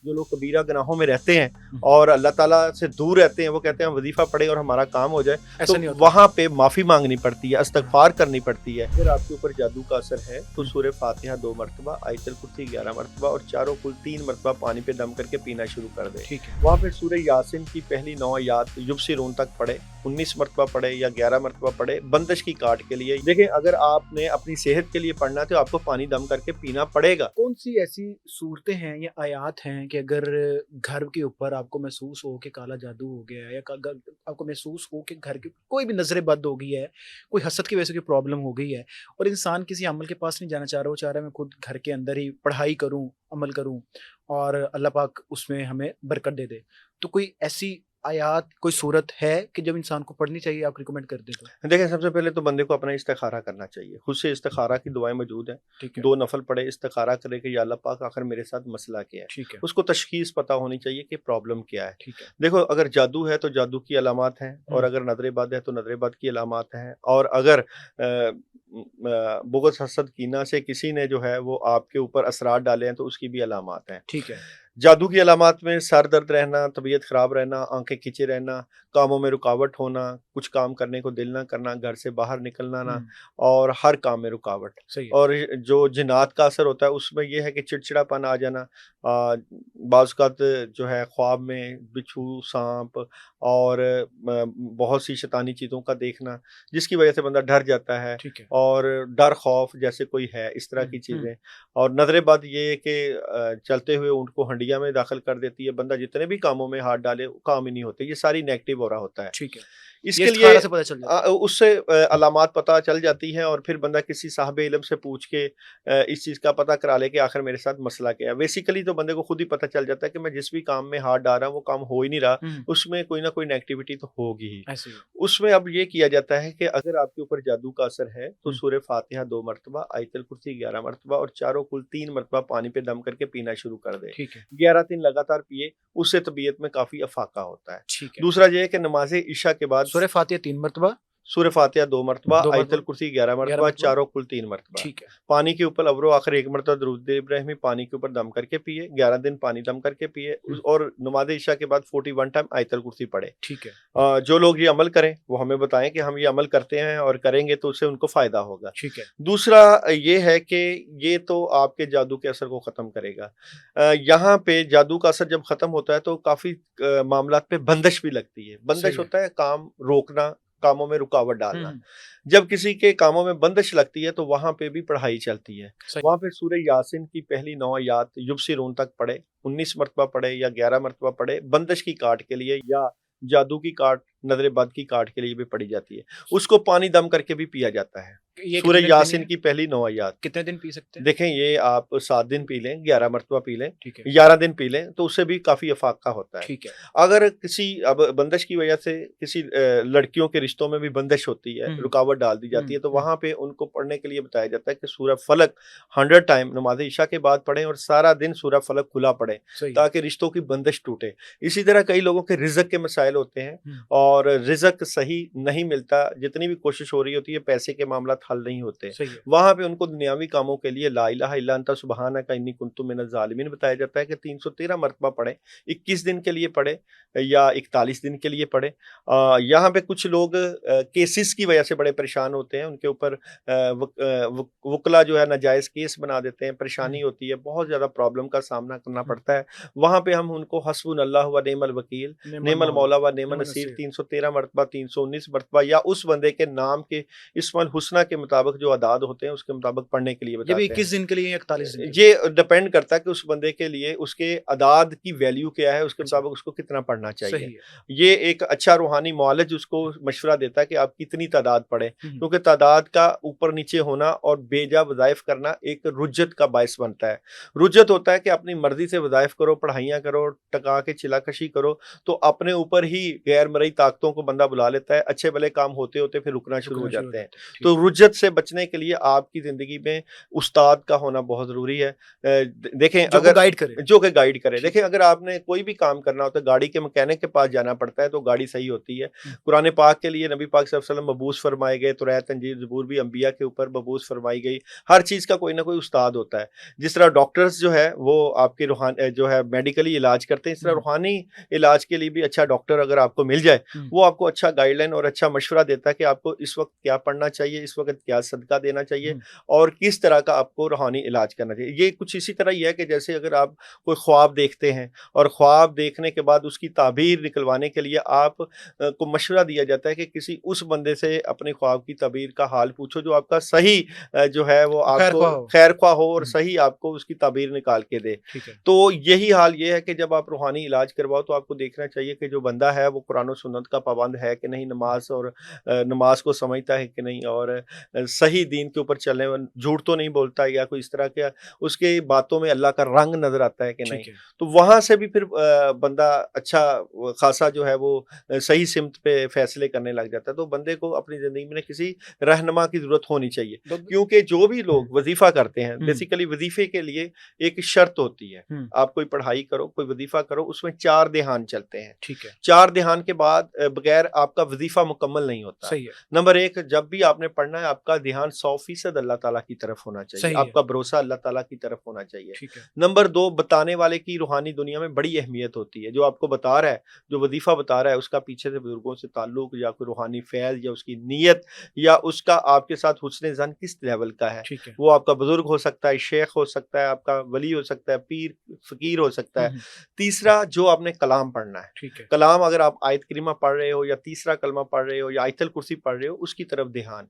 جو لوگ کبیرہ گناہوں میں رہتے ہیں اور اللہ تعالیٰ سے دور رہتے ہیں، وہ کہتے ہیں ہم وظیفہ پڑھیں اور ہمارا کام ہو جائے، تو وہاں پہ معافی مانگنی پڑتی ہے، استغفار کرنی پڑتی ہے۔ اگر آپ کے اوپر جادو کا اثر ہے تو سورہ فاتحہ 2 مرتبہ، آیت الکرسی 11 مرتبہ اور چاروں کل 3 مرتبہ پانی پہ دم کر کے پینا شروع کر دیں۔ وہاں پہ سورہ یاسین کی پہلی 9 آیات یبصرون تک پڑھے، 19 مرتبہ پڑھے یا 11 مرتبہ پڑھے بندش کی کاٹ کے لیے۔ دیکھیں اگر آپ نے اپنی صحت کے لیے پڑھنا ہے تو آپ کو پانی دم کر کے پینا پڑے گا۔ کون سی ایسی صورتیں ہیں یا آیات ہیں کہ اگر گھر کے اوپر آپ کو محسوس ہو کہ کالا جادو ہو گیا ہے، یا آپ کو محسوس ہو کہ گھر کے کوئی بھی نظر بد ہو گئی ہے، کوئی حسد کی وجہ سے کوئی پرابلم ہو گئی ہے، اور انسان کسی عمل کے پاس نہیں جانا چاہ رہا، وہ چاہ رہا ہے میں خود گھر کے اندر ہی پڑھائی کروں، عمل کروں اور اللہ پاک اس میں ہمیں برکت دے دے، تو کوئی ایسی آیات، کوئی صورت ہے کہ جب انسان کو پڑھنی چاہیے، آپ ریکمینڈ کر دیں تو؟ دیکھیں سب سے پہلے تو بندے کو اپنا استخارہ کرنا چاہیے، خود سے استخارہ کی دعائیں موجود ہیں، ٹھیک ہے، 2 نفل پڑھے، استخارہ کرے کہ یا اللہ پاک آخر میرے ساتھ مسئلہ کیا ہے، ٹھیک ہے، اس کو تشخیص پتہ ہونی چاہیے کہ پرابلم کیا ہے۔ ٹھیک ہے، دیکھو اگر جادو ہے تو جادو کی علامات ہیں، اور اگر نظر بد ہے تو نظر بد کی علامات ہیں، اور اگر بغض حسد کینہ سے کسی نے جو ہے وہ آپ کے اوپر اثرات ڈالے ہیں تو اس کی بھی علامات ہیں۔ ٹھیک ہے، جادو کی علامات میں سر درد رہنا، طبیعت خراب رہنا، آنکھیں کھچے رہنا، کاموں میں رکاوٹ ہونا، کچھ کام کرنے کو دل نہ کرنا، گھر سے باہر نکلنا نہ، اور ہر کام میں رکاوٹ۔ صحیح ہے، اور جو جنات کا اثر ہوتا ہے اس میں یہ ہے کہ چڑچڑا پن آ جانا، بعض اوقات جو ہے خواب میں بچھو، سانپ اور بہت سی شیطانی چیزوں کا دیکھنا جس کی وجہ سے بندہ ڈر جاتا ہے، ٹھیک ہے، اور ڈر خوف جیسے کوئی ہے، اس طرح کی چیزیں۔ اور نظر بد یہ کہ چلتے ہوئے اونٹ کو ہنڈیا میں داخل کر دیتی ہے، بندہ جتنے بھی کاموں میں ہاتھ ڈالے کام ہی نہیں ہوتے، یہ ساری نیگیٹو ہو رہا ہوتا ہے۔ ٹھیک ہے، اس یہ کے لیے استخارہ سے پتہ چل جاتا ہے۔ اس سے علامات پتہ چل جاتی ہیں، اور پھر بندہ کسی صاحب علم سے پوچھ کے اس چیز کا پتہ کرا لے کہ آخر میرے ساتھ مسئلہ کیا ہے۔ بیسیکلی تو بندے کو خود ہی پتہ چل جاتا ہے کہ میں جس بھی کام میں ہاتھ ڈال رہا ہوں وہ کام ہو ہی نہیں رہا، اس میں کوئی نہ کوئی نیگیٹیوٹی تو ہوگی ہی۔ ایسے ہی اس میں اب یہ کیا جاتا ہے کہ اگر آپ کے اوپر جادو کا اثر ہے تو سورہ فاتحہ 2 مرتبہ، آیت الکرسی 11 مرتبہ اور چاروں کل 3 مرتبہ پانی پہ دم کر کے پینا شروع کر دے۔ ٹھیک ہے، 11 دن لگاتار پیے، اس سے طبیعت میں کافی افاقہ ہوتا ہے۔ ٹھیک ہے، دوسرا یہ ہے کہ نماز عشاء کے بعد سورہ فاتحہ 3 مرتبہ، سورہ فاتحہ 2 مرتبہ، 2 آیت مرتبہ، الکرسی 11 11 مرتبہ، مرتبہ، چاروں کل 3 مرتبہ۔ ٹھیک ہے، پانی کے اوپر اول و آخر 1 مرتبہ درود ابراہیمی پانی کے اوپر دم کر کے پیے، 11 دن پانی دم کر کے پیے، اور نماز عشاء کے بعد 41 ٹائم آیت الکرسی پڑھے۔ ٹھیک ہے، جو لوگ یہ عمل کریں وہ ہمیں بتائیں کہ ہم یہ عمل کرتے ہیں اور کریں گے تو اس سے ان کو فائدہ ہوگا۔ ٹھیک ہے، دوسرا یہ ہے کہ یہ تو آپ کے جادو کے اثر کو ختم کرے گا۔ یہاں پہ جادو کا اثر جب ختم ہوتا ہے تو کافی معاملات پہ بندش بھی لگتی ہے۔ بندش ہوتا ہے کام روکنا، کاموں میں رکاوٹ ڈالنا۔ جب کسی کے کاموں میں بندش لگتی ہے تو وہاں پہ بھی پڑھائی چلتی ہے۔ وہاں پہ سورہ یاسین کی پہلی 9 آیات یبصرون تک پڑھے، 19 مرتبہ پڑھے یا 11 مرتبہ پڑھے بندش کی کاٹ کے لیے، یا جادو کی کاٹ، نظر بد کی کاٹ کے لیے بھی پڑھی جاتی ہے۔ اس کو پانی دم کر کے بھی پیا جاتا ہے۔ سورہ یاسین کی پہلی 9 آیات کتنے دن پی سکتے ہیں؟ دیکھیں یہ آپ 7 دن پی لیں، 11 مرتبہ پی لیں، ٹھیک ہے، 11 دن پی لیں تو اس سے بھی کافی افاقہ ہوتا ہے۔ ٹھیک ہے، اگر کسی اب بندش کی وجہ سے کسی لڑکیوں کے رشتوں میں بھی بندش ہوتی ہے، رکاوٹ ڈال دی جاتی ہے، تو وہاں پہ ان کو پڑھنے کے لیے بتایا جاتا ہے کہ سورہ فلق 100 ٹائم نماز عشاء کے بعد پڑھیں، اور سارا دن سورہ فلق کھلا پڑھیں تاکہ رشتوں کی بندش ٹوٹے۔ اسی طرح کئی لوگوں کے رزق کے مسائل ہوتے ہیں اور رزق صحیح نہیں ملتا، جتنی بھی کوشش ہو رہی ہوتی ہے پیسے کے معاملات حل نہیں ہوتے، وہاں پہ ان کو دنیاوی کاموں کے لیے لا الہ الا انت سبحانک انی کنت من الظالمین بتایا جاتا ہے کہ 313 مرتبہ پڑھیں، 21 دن کے لیے پڑھیں یا 41 دن کے لیے پڑھیں۔ یہاں پہ کچھ لوگ کیسز کی وجہ سے بڑے پریشان ہوتے ہیں، ان کے اوپر وکلا جو ہے ناجائز کیس بنا دیتے ہیں، پریشانی ہوتی ہے، بہت زیادہ پرابلم کا سامنا کرنا پڑتا ہے۔ وہاں پہ ہم ان کو حسبنا اللہ و نعم الوکیل، نعم المولا و نعم النصیر 313 مرتبہ، 319 مرتبہ یا اس بندے کے نام کے اسم الحسنہ کے مطابق جو اعداد ہوتے ہیں اس کے مطابق پڑھنے کے لیے بتاتے ہیں۔ یہ 21 دن کے لیے یا 41 دن؟ یہ ڈیپینڈ کرتا ہے کہ اس بندے کے لیے اس کے اعداد کی ویلیو کیا ہے، اس کے مطابق اس کو کتنا پڑھنا چاہیے۔ یہ ایک اچھا روحانی معالج اس کو مشورہ دیتا ہے کہ آپ کتنی تعداد پڑھیں، کیونکہ تعداد کا اوپر نیچے ہونا اور بے جا وظائف کرنا ایک رجت کا باعث بنتا ہے۔ رجت ہوتا ہے کہ اپنی مرضی سے وظائف کرو، پڑھائیاں کرو، ٹکا کے چلا کشی کرو، تو اپنے اوپر ہی غیر مرئی طاقتوں کو بندہ بلا لیتا ہے, اچھے بھلے کام ہوتے ہوتے پھر رکنا شروع ہو جاتے ہیں. ٹھیک تو رجت سے بچنے کے لیے آپ کی زندگی میں استاد کا ہونا بہت ضروری ہے. دیکھیں جو اگر گائیڈ کرے. جو کہ گائیڈ کرے, ٹھیک. دیکھیں اگر آپ نے کوئی بھی کام کرنا ہوتا ہے, گاڑی کے مکینک کے پاس جانا پڑتا ہے تو گاڑی صحیح ہوتی ہے. قرآن پاک کے لیے نبی پاک صلی اللہ علیہ وسلم مبعوث فرمائے گئے, تورات انجیل زبور بھی انبیاء کے اوپر مبعوث فرمائی گئی. ہر چیز کا کوئی نہ کوئی استاد ہوتا ہے. جس طرح ڈاکٹرز جو ہے وہ آپ کے روحانی جو ہے میڈیکلی علاج کرتے ہیں, اس طرح روحانی علاج کے لیے بھی اچھا ڈاکٹر اگر آپ کو مل جائے, وہ آپ کو اچھا گائیڈ لائن اور اچھا مشورہ دیتا ہے کہ آپ کو اس وقت کیا پڑھنا چاہیے, اس وقت کیا صدقہ دینا چاہیے, اور کس طرح کا آپ کو روحانی علاج کرنا چاہیے. یہ کچھ اسی طرح ہی ہے کہ جیسے اگر آپ کوئی خواب دیکھتے ہیں اور خواب دیکھنے کے بعد اس کی تعبیر نکلوانے کے لیے آپ کو مشورہ دیا جاتا ہے کہ کسی اس بندے سے اپنے خواب کی تعبیر کا حال پوچھو جو آپ کا صحیح جو ہے وہ آپ کو خیر خواہ ہو اور صحیح آپ کو اس کی تعبیر نکال کے دے. تو یہی حال یہ ہے کہ جب آپ روحانی علاج کرواؤ تو آپ کو دیکھنا چاہیے کہ جو بندہ ہے وہ قرآن و سنت کا پابند ہے کہ نہیں, نماز کو سمجھتا ہے کہ نہیں, اور صحیح دین کے اوپر چلنے, جھوٹ تو نہیں بولتا یا کوئی اس طرح کا اس کے باتوں میں اللہ کا رنگ نظر آتا ہے کہ نہیں. تو وہاں سے بھی پھر بندہ اچھا خاصا جو ہے وہ صحیح سمت پہ فیصلے کرنے لگ جاتا ہے. تو بندے کو اپنی زندگی میں کسی رہنما کی ضرورت ہونی چاہیے, کیونکہ جو بھی لوگ وظیفہ کرتے ہیں بیسیکلی وظیفے کے لیے ایک شرط ہوتی ہے. آپ کوئی پڑھائی کرو, کوئی وظیفہ کرو, اس میں 4 دھیان چلتے ہیں. 4 دھیان کے بعد بغیر آپ کا وظیفہ مکمل نہیں ہوتا. نمبر 1, جب بھی آپ نے پڑھنا ہے آپ کا دھیان 100% اللہ تعالیٰ کی طرف ہونا چاہیے, آپ کا بھروسہ اللہ تعالیٰ کی طرف ہونا چاہیے. نمبر 2, بتانے والے کی روحانی دنیا میں بڑی اہمیت ہوتی ہے. جو آپ کو بتا رہا ہے, جو وظیفہ بتا رہا ہے, اس کا پیچھے سے بزرگوں سے تعلق یا کوئی روحانی فیض یا اس کی نیت یا اس کا آپ کے ساتھ حسن ظن کس لیول کا ہے. وہ آپ کا بزرگ ہو سکتا ہے, شیخ ہو سکتا ہے, آپ کا ولی ہو سکتا ہے, پیر فقیر ہو سکتا ہے. تیسرا, جو آپ نے کلام پڑھنا ہے, کلام اگر آپ آیت کریمہ پڑھ رہے ہو یا تیسرا کلمہ پڑھ رہے ہو یا آیت الکرسی پڑھ رہے ہو, اس کی طرف دھیان.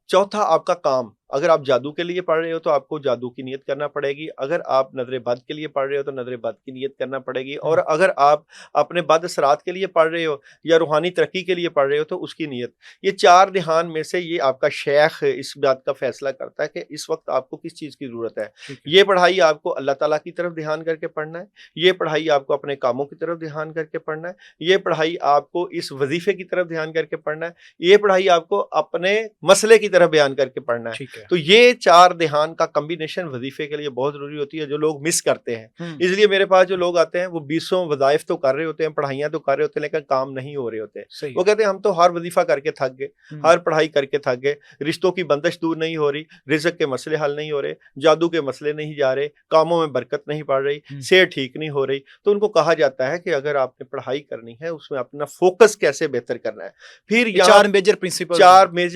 چوتھا, آپ کا کام, اگر آپ جادو کے لیے پڑھ رہے ہو تو آپ کو جادو کی نیت کرنا پڑے گی. اگر آپ نظر بد کے لیے پڑھ رہے ہو تو نظر بد کی نیت کرنا پڑے گی. اور اگر آپ اپنے بد اثرات کے لیے پڑھ رہے ہو یا روحانی ترقی کے لیے پڑھ رہے ہو تو اس کی نیت. یہ 4 دھیان میں سے یہ آپ کا شیخ اس بات کا فیصلہ کرتا ہے کہ اس وقت آپ کو کس چیز کی ضرورت ہے. یہ پڑھائی آپ کو اللہ تعالیٰ کی طرف دھیان کر کے پڑھنا ہے, یہ پڑھائی آپ کو اپنے کاموں کی طرف دھیان کر کے پڑھنا ہے, یہ پڑھائی آپ کو اس وظیفے کی طرف دھیان کر کے پڑھنا ہے, یہ پڑھائی آپ کو اپنے مسئلے کی طرف بیان کر کے پڑھنا ہے. تو یہ 4 دھیان کا کمبینیشن وظیفے کے لیے بہت ضروری ہوتی ہے, جو لوگ مس کرتے ہیں. اس لیے میرے پاس جو لوگ آتے ہیں وہ 20 وظائف تو کر رہے ہوتے ہیں, پڑھائیاں تو کر رہے ہوتے ہیں, لیکن کام نہیں ہو رہے ہوتے. وہ کہتے ہیں ہم تو ہر وظیفہ کر کے تھک گئے, ہر پڑھائی کر کے تھک گئے, رشتوں کی بندش دور نہیں ہو رہی, رزق کے مسئلے حل نہیں ہو رہے, جادو کے مسئلے نہیں جا رہے, کاموں میں برکت نہیں پڑ رہی, صحت ٹھیک نہیں ہو رہی. تو ان کو کہا جاتا ہے کہ اگر آپ نے پڑھائی کرنی ہے اس میں اپنا فوکس کیسے بہتر کرنا ہے. پھر یہاں 4 میجر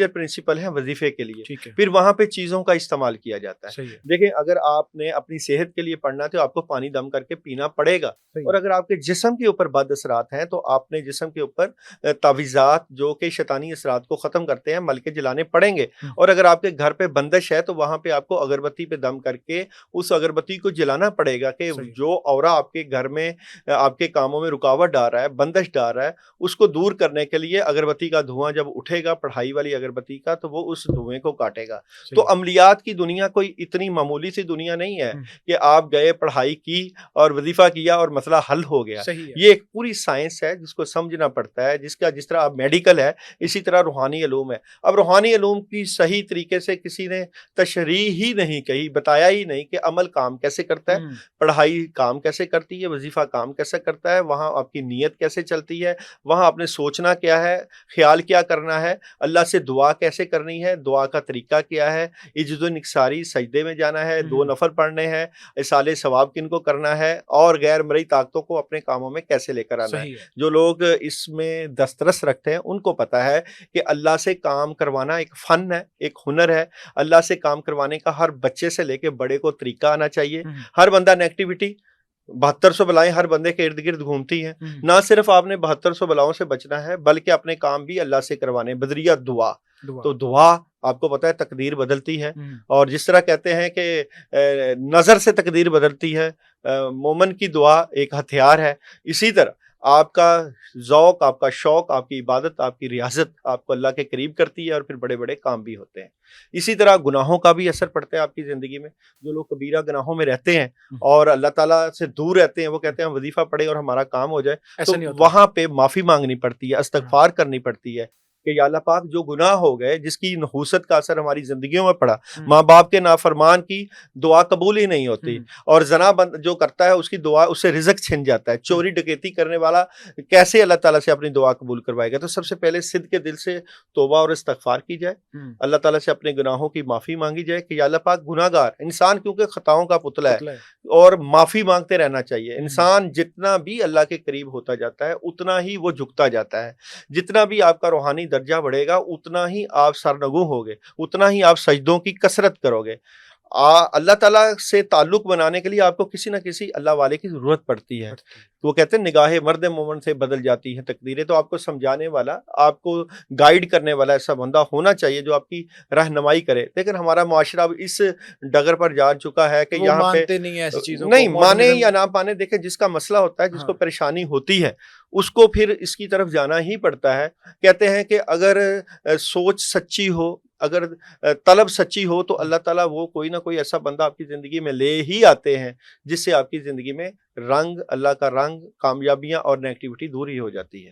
پرنسپل ہیں وظیفے کے لیے. پھر وہاں پہ چیزوں کا استعمال کیا جاتا ہے. دیکھیں, اگر آپ نے اپنی صحت کے لیے پڑھنا ہے تو آپ کو پانی دم کر کے پینا پڑے گا. اور اگر آپ کے جسم کے اوپر بد اثرات ہیں تو آپ نے جسم کے اوپر تعویذات جو کہ شیطانی اثرات کو ختم کرتے ہیں مل کے جلانے پڑیں گے. اور اگر آپ کے گھر پہ بندش ہے تو وہاں پہ آپ کو اگربتی پہ دم کر کے اس اگربتی کو جلانا پڑے گا کہ جو اورا آپ کے گھر میں آپ کے کاموں میں رکاوٹ ڈال رہا ہے, بندش ڈال رہا ہے, اس کو دور کرنے کے لیے اگربتی کا دھواں جب اٹھے گا, پڑھائی والی اگربتی کا, تو وہ اس دھوئیں کو کاٹے گا. تو عملیات کی دنیا کوئی اتنی معمولی سی دنیا نہیں ہے کہ آپ گئے, پڑھائی کی اور وظیفہ کیا اور مسئلہ حل ہو گیا. یہ ایک پوری سائنس ہے جس کو سمجھنا پڑتا ہے, جس طرح آپ میڈیکل ہے اسی طرح روحانی علوم ہے. اب روحانی علوم کی صحیح طریقے سے کسی نے تشریح ہی نہیں کہی, بتایا ہی نہیں کہ عمل کام کیسے کرتا ہے, پڑھائی کام کیسے کرتی ہے, وظیفہ کام کیسے کرتا ہے, وہاں آپ کی نیت کیسے چلتی ہے, وہاں آپ نے سوچنا کیا ہے, خیال کیا کرنا ہے, اللہ سے دعا کیسے کرنی ہے, دعا کا طریقہ کیا ہے, عجز و انکساری سجدے میں جانا ہے, 2 نفل پڑھنے ہیں, اصال ثواب کن کو کرنا ہے, اور غیر مرئی طاقتوں کو اپنے کاموں میں کیسے لے کر آنا ہے. جو لوگ اس میں دسترس رکھتے ہیں ان کو پتا ہے کہ اللہ سے کام کروانا ایک فن ہے, ایک ہنر ہے. اللہ سے کام کروانے کا ہر بچے سے لے کے بڑے کو طریقہ آنا چاہیے. ہر بندہ نیگیٹیوٹی 7200 بلائیں ہر بندے کے ارد گرد گھومتی ہیں. نہ صرف آپ نے 7200 بلاؤں سے بچنا ہے بلکہ اپنے کام بھی اللہ سے کروانے بذریعہ دعا. تو دعا آپ کو پتا ہے تقدیر بدلتی ہے, اور جس طرح کہتے ہیں کہ نظر سے تقدیر بدلتی ہے, مومن کی دعا ایک ہتھیار ہے. اسی طرح آپ کا ذوق، آپ کا شوق، آپ کی عبادت، آپ کی ریاضت آپ کو اللہ کے قریب کرتی ہے اور پھر بڑے بڑے کام بھی ہوتے ہیں۔ اسی طرح گناہوں کا بھی اثر پڑتا ہے آپ کی زندگی میں۔ جو لوگ کبیرہ گناہوں میں رہتے ہیں اور اللہ تعالیٰ سے دور رہتے ہیں، وہ کہتے ہیں ہم وظیفہ پڑھیں اور ہمارا کام ہو جائے، تو ایسا نہیں ہوتا۔ وہاں پہ معافی مانگنی پڑتی ہے، استغفار کرنی پڑتی ہے کہ یا اللہ پاک جو گناہ ہو گئے، جس کی نحوست کا اثر ہماری زندگیوں میں پڑا، ماں باپ کے نافرمان کی دعا قبول ہی نہیں ہوتی، اور زنا جو کرتا ہے اس کی دعا، اس سے رزق چھن جاتا ہے، چوری ڈکیتی کرنے والا کیسے اللہ تعالیٰ سے اپنی دعا قبول کروائے گا؟ تو سب سے پہلے صدق کے دل سے توبہ اور استغفار کی جائے، اللہ تعالیٰ سے اپنے گناہوں کی معافی مانگی جائے کہ یا اللہ پاک گناہ گار انسان کیونکہ خطاؤں کا پتلا ہے اور معافی مانگتے رہنا چاہیے۔ انسان جتنا بھی اللہ کے قریب ہوتا جاتا ہے اتنا ہی وہ جھکتا جاتا ہے، جتنا بھی آپ کا روحانی درجہ بڑھے گا اتنا ہی آپ سرنگوں ہوگے، اتنا ہی آپ سجدوں کی کثرت کرو گے۔ اللہ تعالیٰ سے تعلق بنانے کے لیے آپ کو کسی نہ کسی اللہ والے کی ضرورت پڑتی ہے۔ وہ کہتے ہیں نگاہ مرد مومن سے بدل جاتی ہیں تقدیریں، تو آپ کو سمجھانے والا، آپ کو گائیڈ کرنے والا ایسا بندہ ہونا چاہیے جو آپ کی رہنمائی کرے۔ لیکن ہمارا معاشرہ اب اس ڈگر پر جا چکا ہے کہ یہاں پہ نہیں ایسی چیزوں نہیں مانے یا نہ مانے، دیکھیں جس کا مسئلہ ہوتا ہے، جس کو پریشانی ہوتی ہے، اس کو پھر اس کی طرف جانا ہی پڑتا ہے۔ کہتے ہیں کہ اگر سوچ سچی ہو، اگر طلب سچی ہو، تو اللہ تعالیٰ وہ کوئی نہ کوئی ایسا بندہ آپ کی زندگی میں لے ہی آتے ہیں جس سے آپ کی زندگی میں اللہ کا رنگ، کامیابیاں اور نیگیٹیوٹی دور ہی ہو جاتی ہے۔